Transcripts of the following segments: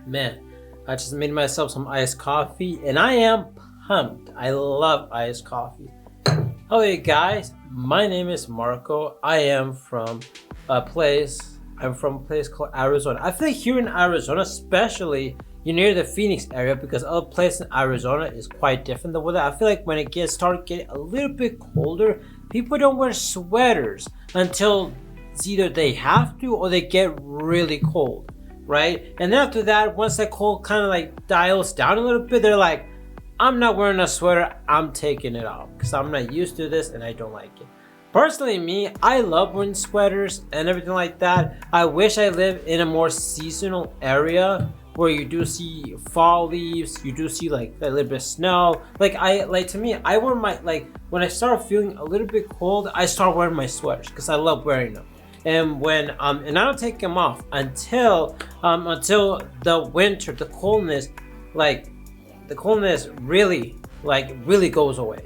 Man, I just made myself some iced coffee and I am pumped. I love iced coffee. Hello, you guys. My name is Marco. I'm from a place called Arizona. I feel like here in Arizona, especially, you're near the Phoenix area because other places in Arizona is quite different. The weather. I feel like when it starts getting a little bit colder, people don't wear sweaters until it's either they have to or they get really cold, right? And then after that, once that cold kind of like dials down a little bit, they're like, I'm not wearing a sweater, I'm taking it off because I'm not used to this and I don't like it. Personally, me, I love wearing sweaters and everything like that. I wish I lived in a more seasonal area where you do see fall leaves, you do see like a little bit of snow. To me, I wear my, like, when I start feeling a little bit cold, I start wearing my sweaters because I love wearing them. And when and I don't take them off until the winter, the coldness really goes away.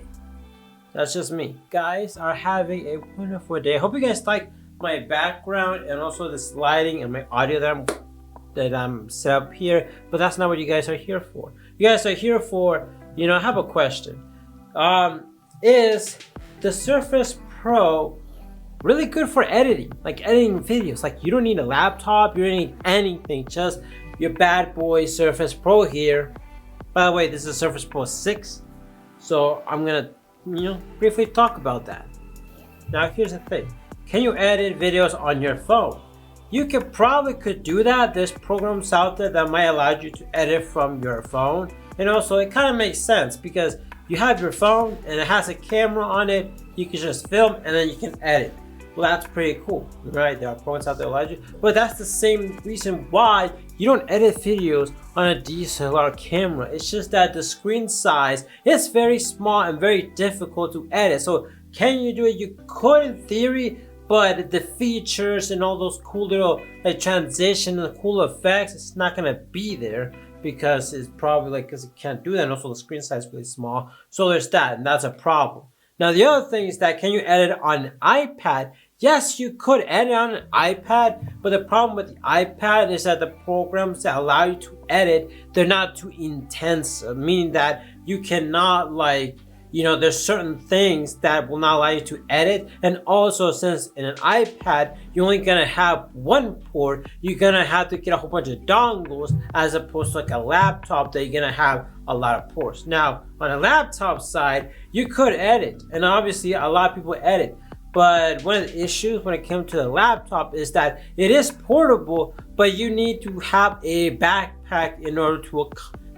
That's just me. Guys are having a wonderful day. I hope you guys like my background and also this lighting and my audio that I'm set up here. But that's not what you guys are here for. You guys are here for, I have a question. Is the Surface Pro really good for editing? Like editing videos. Like you don't need a laptop, you don't need anything. Just your bad boy Surface Pro here. By the way, this is Surface Pro 6. So I'm gonna briefly talk about that. Now here's the thing. Can you edit videos on your phone? You could do that. There's programs out there that might allow you to edit from your phone. And also it kind of makes sense because you have your phone and it has a camera on it. You can just film and then you can edit. Well, that's pretty cool, right? There are programs out there that allow you. But that's the same reason why you don't edit videos on a DSLR camera. It's just that the screen size is very small and very difficult to edit. So can you do it? You could in theory, but the features and all those cool little transition and the cool effects, it's not gonna be there because it's probably because it can't do that. And also the screen size is really small. So there's that, and that's a problem. Now the other thing is that can you edit on an iPad? Yes, you could edit on an iPad, but the problem with the iPad is that the programs that allow you to edit, they're not too intense, meaning that you cannot there's certain things that will not allow you to edit. And also since in an iPad, you're only gonna have one port, you're gonna have to get a whole bunch of dongles as opposed to like a laptop that you're gonna have a lot of ports. Now, on a laptop side, you could edit, and obviously a lot of people edit. But one of the issues when it comes to the laptop is that it is portable, but you need to have a backpack in order to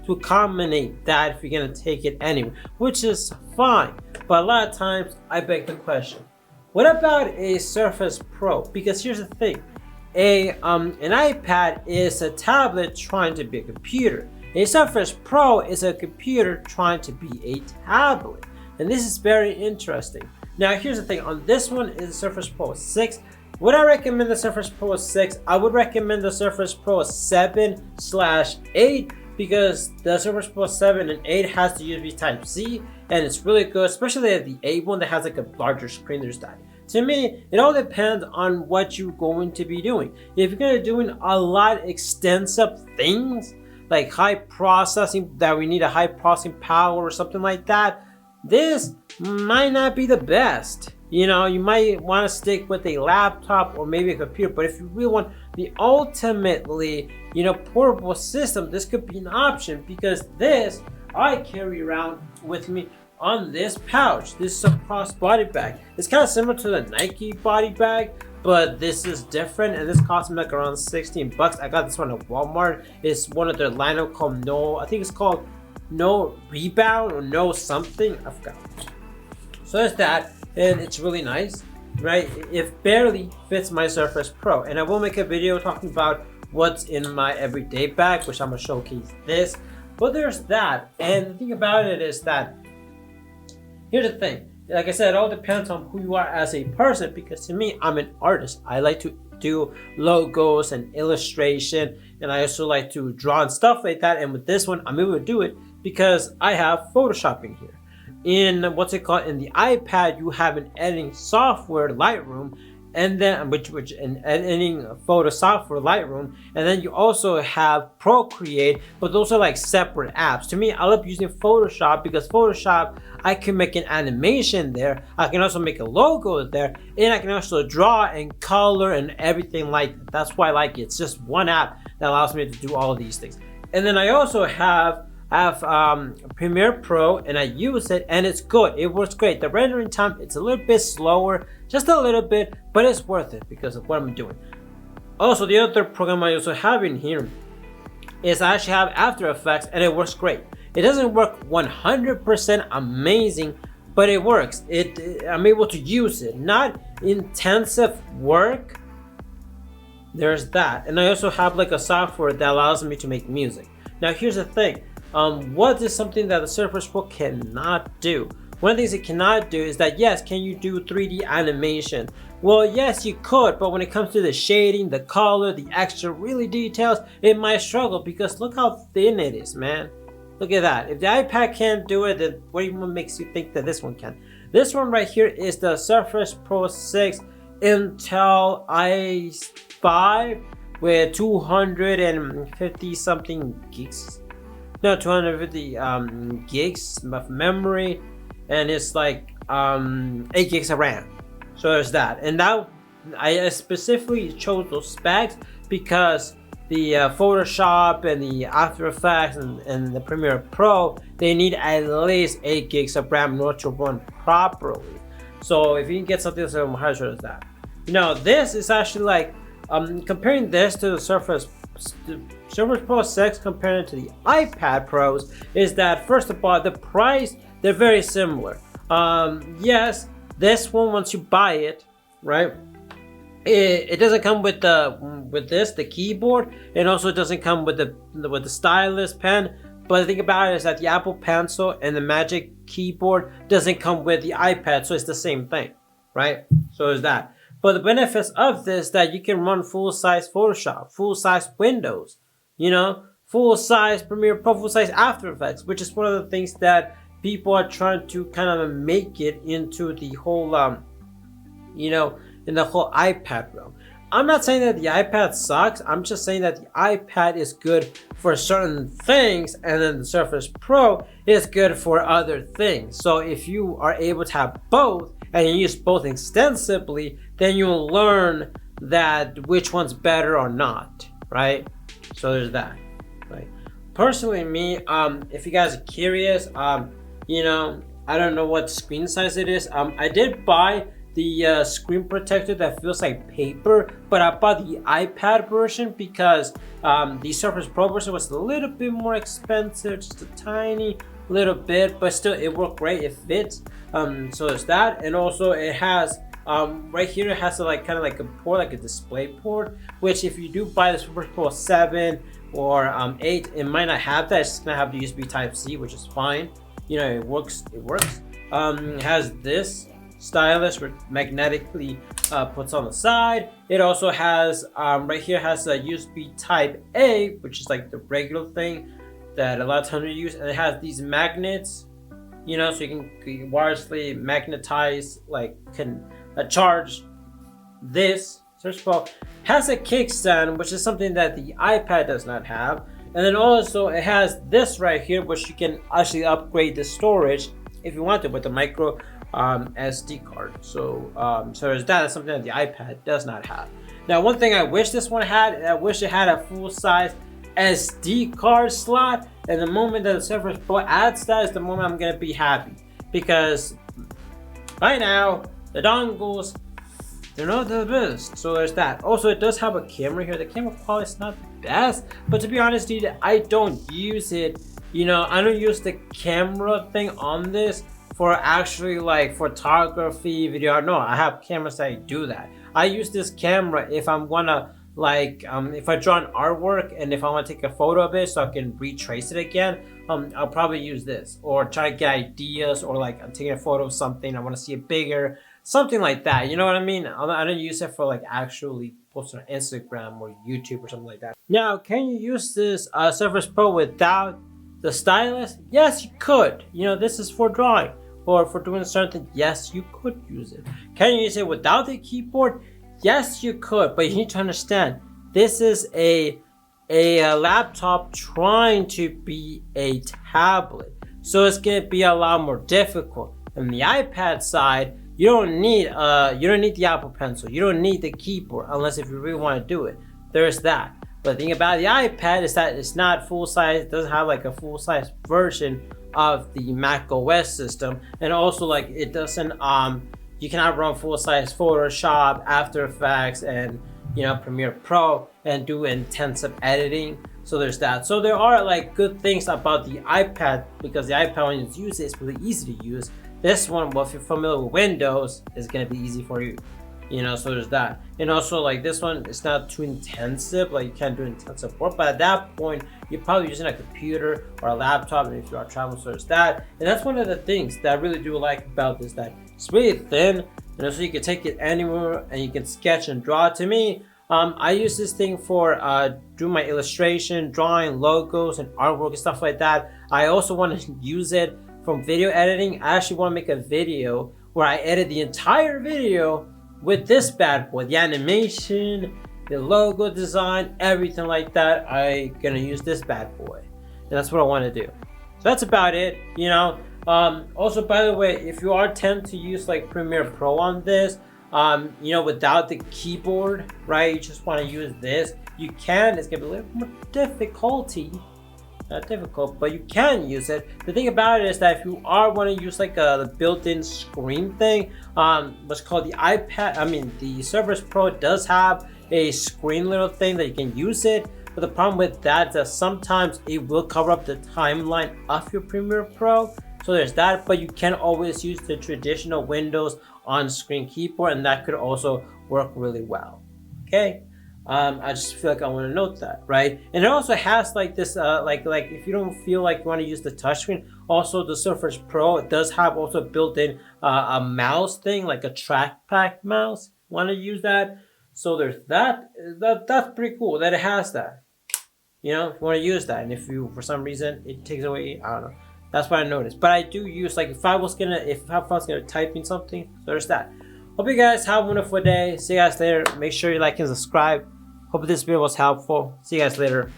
accommodate that if you're gonna take it anywhere, which is fine. But a lot of times I beg the question, what about a Surface Pro? Because here's the thing, an iPad is a tablet trying to be a computer. A Surface Pro is a computer trying to be a tablet. And this is very interesting. Now here's the thing, on this one is the Surface Pro 6. Would I recommend the Surface Pro 6? I would recommend the Surface Pro 7/8 because the Surface Pro 7 and 8 has the USB Type-C and it's really good, especially the 8 one that has like a larger screen. There's that. To me, it all depends on what you're going to be doing. If you're going to be doing a lot extensive things, like high processing, that we need a high processing power or something like that, this might not be the best. You might want to stick with a laptop or maybe a computer, but if you really want the ultimately, portable system, this could be an option because this I carry around with me on this pouch. This is a crossbody bag. It's kind of similar to the Nike body bag, but this is different and this cost me like around 16 bucks. I got this one at Walmart. It's one of their lineup called No Rebound or No something. I forgot. So there's that, and it's really nice, right? It barely fits my Surface Pro, and I will make a video talking about what's in my everyday bag, which I'm gonna showcase this. But there's that, and the thing about it is that here's the thing. Like I said, it all depends on who you are as a person, because to me, I'm an artist. I like to do logos and illustration, and I also like to draw and stuff like that. And with this one, I'm able to do it because I have Photoshop in here. In the iPad, you have an editing software, Lightroom, and then which in editing Photoshop for Lightroom, and then you also have Procreate, but those are like separate apps. To me, I love using Photoshop because Photoshop, I can make an animation there, I can also make a logo there, and I can also draw and color and everything like that. That's why I like it. It's just one app that allows me to do all of these things. And then I also have Premiere Pro, and I use it, and it's good. It works great. The rendering time, it's a little bit slower, just a little bit, but it's worth it because of what I'm doing. Also, the other program I also have in here is I actually have After Effects, and it works great. It doesn't work 100% amazing, but it works. I'm able to use it. Not intensive work. There's that. And I also have like a software that allows me to make music. Now here's the thing. What is something that the Surface Pro cannot do? One of the things it cannot do is that, yes, can you do 3D animation? Well, yes, you could, but when it comes to the shading, the color, the extra really details, it might struggle because look how thin it is, man. Look at that. If the iPad can't do it, then what even makes you think that this one can? This one right here is the Surface Pro 6 Intel i5 with 250 something gigs. No, 250 gigs of memory, and it's like 8 gigs of RAM. So there's that. And now I specifically chose those specs because the Photoshop and the After Effects and the Premiere Pro, they need at least 8 gigs of RAM in order to run properly. So if you can get something that's higher, so that. Now this is actually like comparing this to the Surface Pro 6 compared to the iPad Pros, is that first of all, the price, they're very similar. Yes, this one, once you buy it, right, it doesn't come with the keyboard, and also it doesn't come with the stylus pen. But the thing about it is that the Apple Pencil and the Magic Keyboard doesn't come with the iPad, so it's the same thing, right? So there's that. But the benefits of this, that you can run full-size Photoshop, full-size Windows, full-size Premiere Pro, full-size After Effects, which is one of the things that people are trying to kind of make it into the whole, in the whole iPad realm. I'm not saying that the iPad sucks. I'm just saying that the iPad is good for certain things, and then the Surface Pro is good for other things. So if you are able to have both, and you use both extensively, then you'll learn that which one's better or not, right? So there's that, right? Personally, me, if you guys are curious, I don't know what screen size it is. I did buy the screen protector that feels like paper, but I bought the iPad version because the Surface Pro version was a little bit more expensive, just a tiny little bit, but still it worked great. It fits. So there's that, and also it has right here, it has a kind of like a port, like a display port, which if you do buy the Surface Pro 7 or 8, it might not have that. It's just gonna have the USB Type-C, which is fine. It works. It has this stylus which magnetically puts on the side. It also has right here has a USB Type-A, which is like the regular thing that a lot of times we use, and it has these magnets, so you can wirelessly magnetize, charge this. Surface Pro has a kickstand, which is something that the iPad does not have, and then also it has this right here, which you can actually upgrade the storage if you want to with the micro SD card. So there's that. That's something that the iPad does not have. Now, one thing I wish this one had, I wish it had a full-size SD card slot, and the moment that the Surface Pro adds that is the moment I'm gonna be happy, because right now the dongles, they're not the best. So there's that. Also, it does have a camera here. The camera quality is not the best, but to be honest, dude, I don't use it. I don't use the camera thing on this for actually like photography, video. No, I have cameras that do that. I use this camera if I'm gonna if I draw an artwork and if I want to take a photo of it so I can retrace it again, I'll probably use this, or try to get ideas, or I'm taking a photo of something, I want to see it bigger, something like that. You know what I mean? I don't use it for actually post on Instagram or YouTube or something like that. Now, can you use this Surface Pro without the stylus? Yes, you could. This is for drawing or for doing certain things. Yes, you could use it. Can you use it without the keyboard? Yes, you could, but you need to understand this is a laptop trying to be a tablet, so it's gonna be a lot more difficult. On the iPad side, you don't need the Apple Pencil, you don't need the keyboard unless if you really want to do it. There's that. But the thing about the iPad is that it's not full size. It doesn't have like a full size version of the Mac OS system, and also like it doesn't you cannot run full size Photoshop, After Effects, and Premiere Pro and do intensive editing. So there's that. So there are like good things about the iPad, because the iPad, when you use it, it's really easy to use. This one, well, if you're familiar with Windows, is gonna be easy for you. So there's that. And also like this one, it's not too intensive, like you can't do intensive work, but at that point you're probably using a computer or a laptop, and if you are traveling, so there's that. And that's one of the things that I really do like about this, that it's really thin, and also you can take it anywhere and you can sketch and draw. To me, I use this thing for doing my illustration, drawing logos and artwork and stuff like that. I also want to use it from video editing. I actually want to make a video where I edit the entire video with this bad boy, the animation, the logo design, everything like that. I'm gonna use this bad boy, and that's what I want to do. So that's about it. Also, by the way, if you are tempted to use like Premiere Pro on this, without the keyboard, right, you just want to use this, you can. It's gonna be a little more difficulty. Not difficult, but you can use it. The thing about it is that if you are want to use like the built-in screen thing, what's called the Surface Pro does have a screen little thing that you can use it. But the problem with that is that sometimes it will cover up the timeline of your Premiere Pro. So there's that, but you can always use the traditional Windows on-screen keyboard, and that could also work really well. Okay. I just feel like I want to note that, right? And it also has like this, like if you don't feel like you want to use the touchscreen, also the Surface Pro, it does have also built-in a mouse thing, like a trackpad mouse. Want to use that? So there's that. That's pretty cool that it has that. If you want to use that, and if you for some reason it takes away, I don't know. That's what I noticed. But I do use, like, if I was gonna type in something, so there's that. Hope you guys have a wonderful day. See you guys later. Make sure you like and subscribe. Hope this video was helpful. See you guys later.